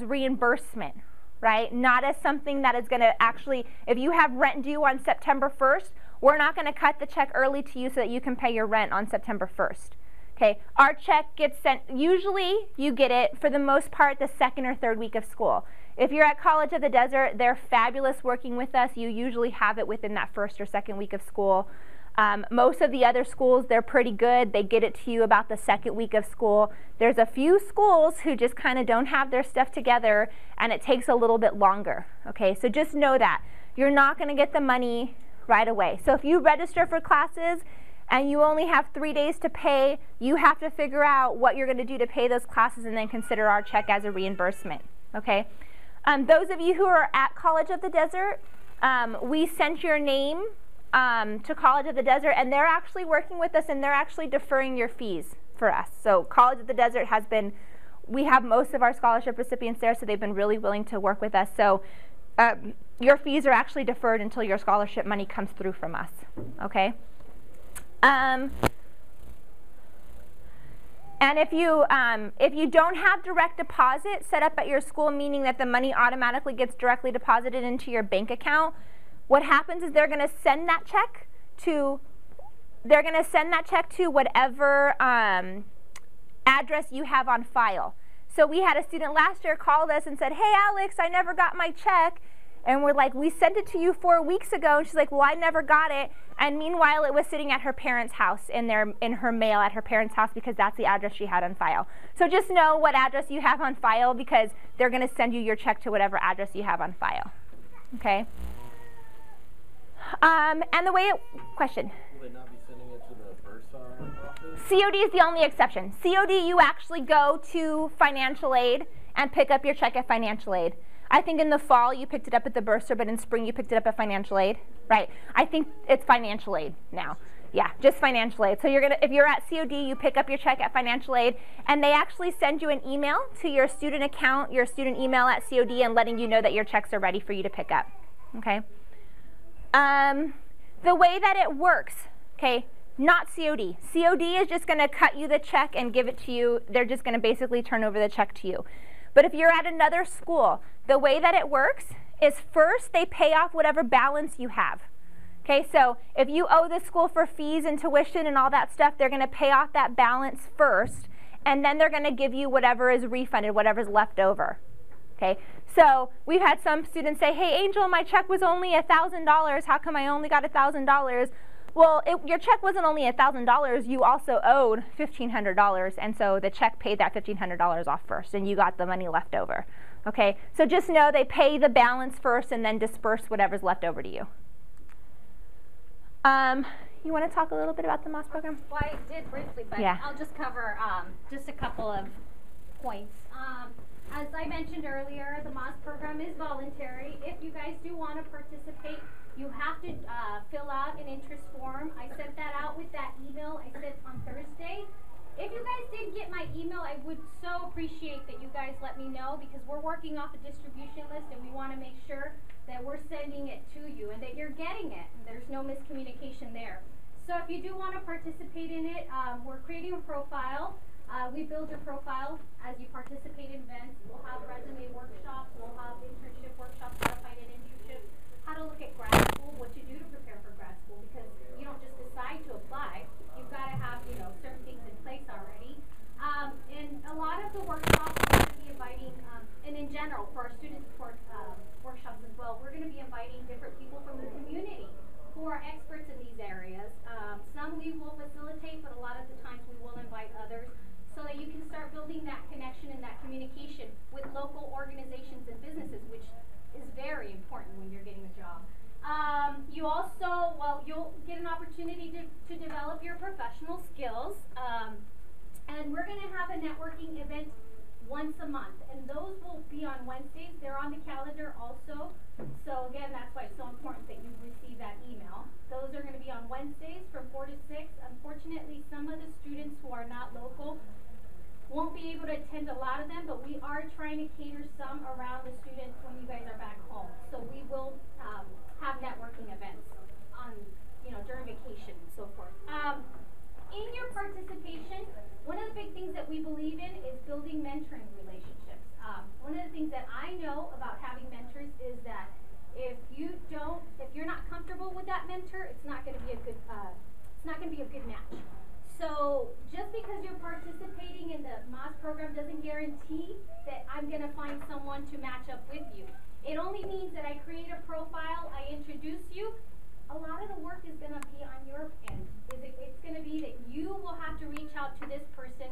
reimbursement, right? Not as something that is going to actually, if you have rent due on September 1st, we're not going to cut the check early to you so that you can pay your rent on September 1st. Okay, our check gets sent, usually you get it for the most part the 2nd or 3rd week of school. If you're at College of the Desert, they're fabulous working with us. You usually have it within that 1st or 2nd week of school. Most of the other schools, they're pretty good. They get it to you about the 2nd week of school. There's a few schools who just kind of don't have their stuff together and it takes a little bit longer. Okay, so just know that. You're not going to get the money right away. So if you register for classes and you only have 3 days to pay, you have to figure out what you're going to do to pay those classes and then consider our check as a reimbursement. Okay, those of you who are at College of the Desert, we sent your name to College of the Desert, and they're actually working with us and they're actually deferring your fees for us. So College of the Desert has been, we have most of our scholarship recipients there, so they've been really willing to work with us. So your fees are actually deferred until your scholarship money comes through from us, okay? And if you don't have direct deposit set up at your school, meaning that the money automatically gets directly deposited into your bank account, what happens is they're going to send that check to whatever address you have on file. So we had a student last year called us and said, "Hey Alex, I never got my check." And we're like, we sent it to you 4 weeks ago. And she's like, well, I never got it. And meanwhile, it was sitting at her parents' house in her mail at her parents' house, because that's the address she had on file. So just know what address you have on file, because they're going to send you your check to whatever address you have on file. Okay? And the way it, question? Will they not be sending it to the Bursa office? COD is the only exception. COD, you actually go to financial aid and pick up your check at financial aid. I think in the fall you picked it up at the bursar, but in spring you picked it up at financial aid, right? I think it's financial aid now. Yeah, just financial aid. So if you're at COD, you pick up your check at financial aid, and they actually send you an email to your student account, your student email at COD, and letting you know that your checks are ready for you to pick up. Okay. The way that it works, okay, not COD. COD is just going to cut you the check and give it to you. They're just going to basically turn over the check to you. But if you're at another school, the way that it works is first they pay off whatever balance you have. Okay, so if you owe the school for fees and tuition and all that stuff, they're going to pay off that balance first, and then they're going to give you whatever is refunded, whatever's left over. Okay, so we've had some students say, hey, Angel, my check was only $1,000. How come I only got $1,000? Well, your check wasn't only $1,000. You also owed $1,500, and so the check paid that $1,500 off first, and you got the money left over. Okay, so just know they pay the balance first and then disperse whatever's left over to you. You want to talk a little bit about the MOS program? Well, I did briefly, but yeah. I'll just cover just a couple of points. As I mentioned earlier, the MOS program is voluntary. If you guys do want to participate, you have to fill out an interest form. I sent that out with that email I sent on Thursday. If you guys didn't get my email, I would so appreciate that you guys let me know, because we're working off a distribution list and we want to make sure that we're sending it to you and that you're getting it and there's no miscommunication there. So if you do want to participate in it, we're creating a profile. We build your profile as you participate in events. We'll have resume workshops, we'll have internship workshops, how to find an internship, how to look at grad school, what to do to prepare for grad school, because you don't just decide to apply. You've got to have, certain things in place already. And a lot of the workshops we're going to be inviting, and in general for our student support workshops as well, we're going to be inviting different people from the community who are experts in these areas. Some we will facilitate, but a lot of the times we will invite others, so that you can start building that connection and that communication with local organizations and businesses, which is very important when you're getting a job. You also, you'll get an opportunity to develop your professional skills, and we're going to have a networking event once a month, and those will be on Wednesdays. They're on the calendar also, so again, that's why it's so important that you receive that email. Those are going to be on Wednesdays from 4 to 6. Unfortunately, some of the students who are not local won't be able to attend a lot of them, but we are trying to cater some around the students when you guys are back home. So we will have networking events on, during vacation and so forth. In your participation, one of the big things that we believe in is building mentoring relationships. One of the things that I know about having mentors is that if you're not comfortable with that mentor, it's not going to be a good match. So just because you're participating in the MOS program doesn't guarantee that I'm going to find someone to match up with you. It only means that I create a profile, I introduce you. A lot of the work is going to be on your end. It's going to be that you will have to reach out to this person,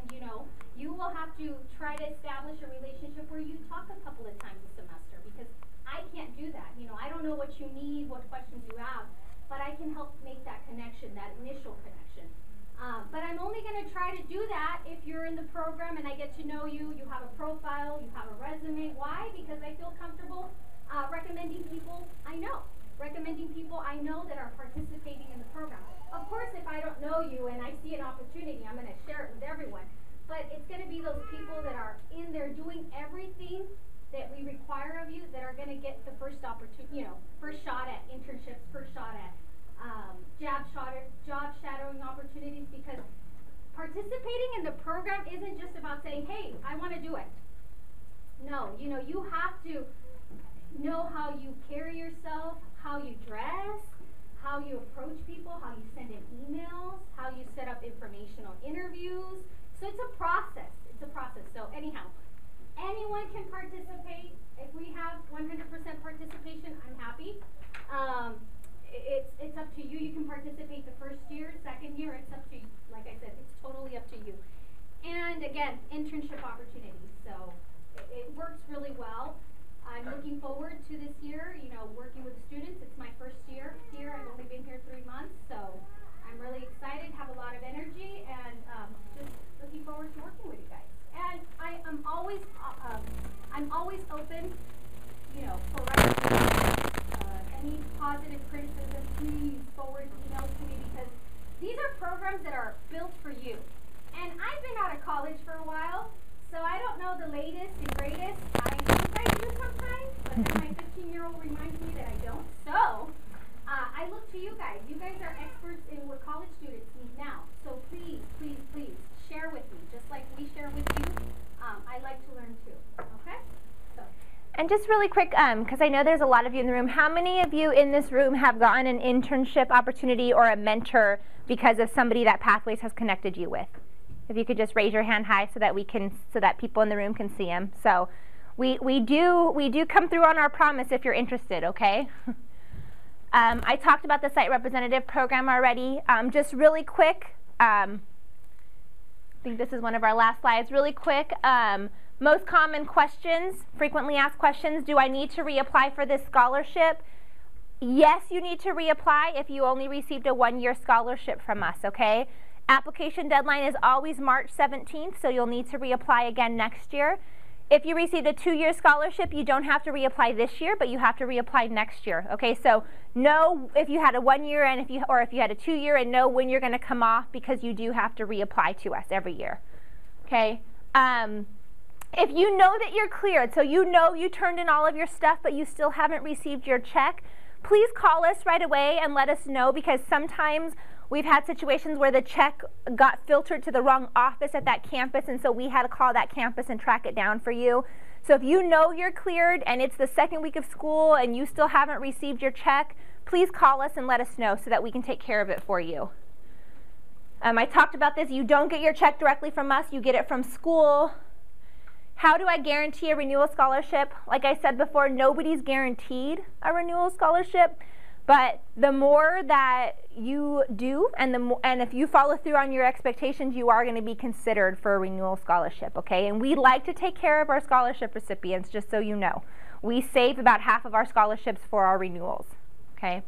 you will have to try to establish a relationship where you talk a couple of times a semester, because I can't do that. I don't know what you need, what questions you have, but I can help make that connection, that initial connection. But I'm only going to try to do that if you're in the program and I get to know you, you have a profile, you have a resume. Why? Because I feel comfortable recommending people I know. Recommending people I know that are participating in the program. Of course, if I don't know you and I see an opportunity, I'm going to share it with everyone. But it's going to be those people that are in there doing everything that we require of you that are going to get the first opportunity, first shot at internships, first shot at job shadowing opportunities, because participating in the program isn't just about saying, hey, I want to do it. No, you have to know how you carry yourself, how you dress, how you approach people, how you send in emails, how you set up informational interviews. So it's a process. So anyhow, anyone can participate. If we have 100% participation, I'm happy. It's up to you. You can participate the first year, second year. It's up to you. Like I said, it's totally up to you. And again, internship opportunities. So it works really well. I'm looking forward to this year, you know, working with the students. It's my first year here. I've only been here 3 months, so I'm really excited, have a lot of energy, and just looking forward to working with you guys. And I'm always open, you know, for any positive criticism. Please forward emails to me, because these are programs that are built for you. And I've been out of college for a while, so I don't know the latest and greatest. I think I do sometimes, but then my 15-year-old reminds me that I don't. So I look to you guys. You guys are experts in what college students need now. So please, please, please share with me, just like we share with you. I like to learn too. Okay? So. And just really quick, because I know there's a lot of you in the room, how many of you in this room have gotten an internship opportunity or a mentor because of somebody that Pathways has connected you with? If you could just raise your hand high so that people in the room can see them. So we do come through on our promise if you're interested, okay? I talked about the site representative program already. Just really quick, I think this is one of our last slides. Really quick, most common questions, frequently asked questions. Do I need to reapply for this scholarship? Yes, you need to reapply if you only received a 1-year scholarship from us, okay? Application deadline is always March 17th, so you'll need to reapply again next year. If you received a 2-year scholarship, you don't have to reapply this year, but you have to reapply next year. Okay, so know if you had a 1-year and if you had a 2-year, and know when you're going to come off, because you do have to reapply to us every year. Okay. If you know that you're cleared, so you know you turned in all of your stuff, but you still haven't received your check, please call us right away and let us know, because sometimes we've had situations where the check got filtered to the wrong office at that campus, and so we had to call that campus and track it down for you. So if you know you're cleared and it's the second week of school and you still haven't received your check, please call us and let us know so that we can take care of it for you. I talked about this. You don't get your check directly from us. You get it from school. How do I guarantee a renewal scholarship? Like I said before, nobody's guaranteed a renewal scholarship. But the more that you do, and if you follow through on your expectations, you are going to be considered for a renewal scholarship, okay? And we like to take care of our scholarship recipients, just so you know. We save about half of our scholarships for our renewals, okay?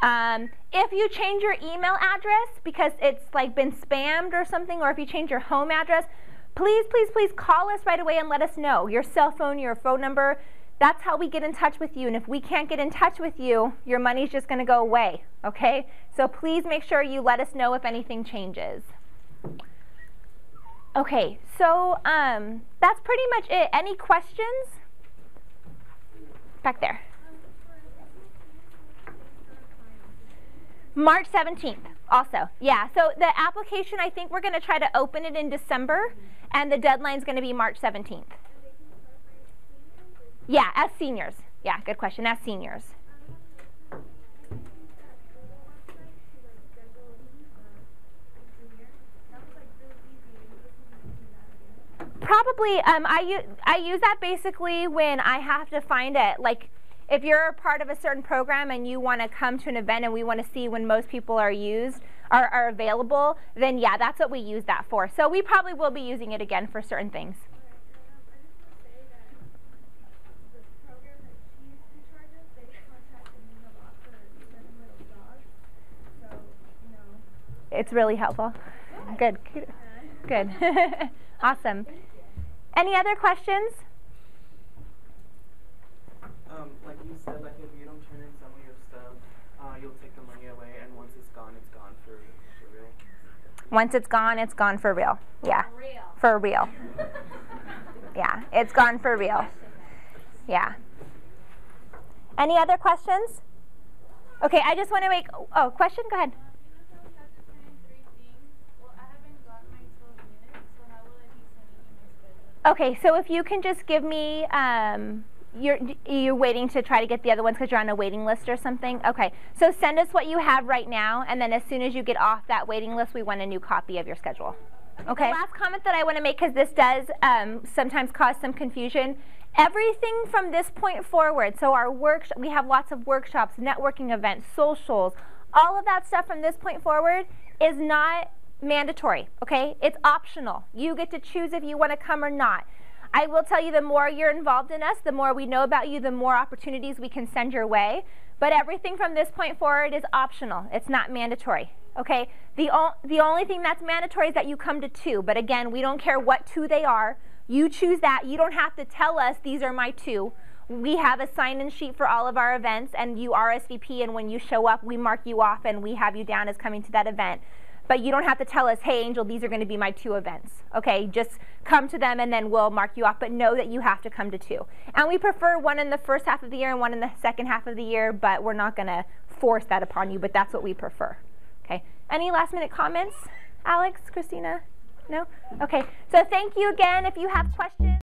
If you change your email address because it's like been spammed or something, or if you change your home address, please, please, please call us right away and let us know. Your cell phone, your phone number. That's how we get in touch with you. And if we can't get in touch with you, your money's just going to go away, okay? So please make sure you let us know if anything changes. Okay, so that's pretty much it. Any questions? Back there. March 17th also. Yeah, so the application, I think we're going to try to open it in December, and the deadline's going to be March 17th. Yeah, as seniors. Yeah, good question. As seniors. Probably, I use that basically when I have to find it. Like, if you're a part of a certain program and you want to come to an event and we want to see when most people are available, then yeah, that's what we use that for. So we probably will be using it again for certain things. It's really helpful. Good. Good. Awesome. Any other questions? Like you said, like if you don't turn in some of your stuff, you'll take the money away, and once it's gone for real. Once it's gone for real. Yeah. For real. Yeah, it's gone for real. Yeah. Any other questions? Okay, I just want to make, question? Go ahead. Okay, so if you can just give me, you're waiting to try to get the other ones because you're on a waiting list or something? Okay, so send us what you have right now, and then as soon as you get off that waiting list, we want a new copy of your schedule. Okay. The last comment that I want to make, because this does sometimes cause some confusion, Everything from this point forward, so our we have lots of workshops, networking events, socials, all of that stuff from this point forward is not mandatory, okay? It's optional. You get to choose if you want to come or not. I will tell you, the more you're involved in us, the more we know about you, the more opportunities we can send your way. But everything from this point forward is optional. It's not mandatory, okay? The only thing that's mandatory is that you come to 2. But again, we don't care what 2 they are. You choose that. You don't have to tell us these are my 2. We have a sign-in sheet for all of our events, and you RSVP, and when you show up, we mark you off and we have you down as coming to that event. But you don't have to tell us, hey, Angel, these are going to be my 2 events. Okay, just come to them and then we'll mark you off, but know that you have to come to 2. And we prefer one in the first half of the year and one in the second half of the year, but we're not going to force that upon you, but that's what we prefer. Okay, any last minute comments? Alex, Christina? No? Okay, so thank you again. If you have questions.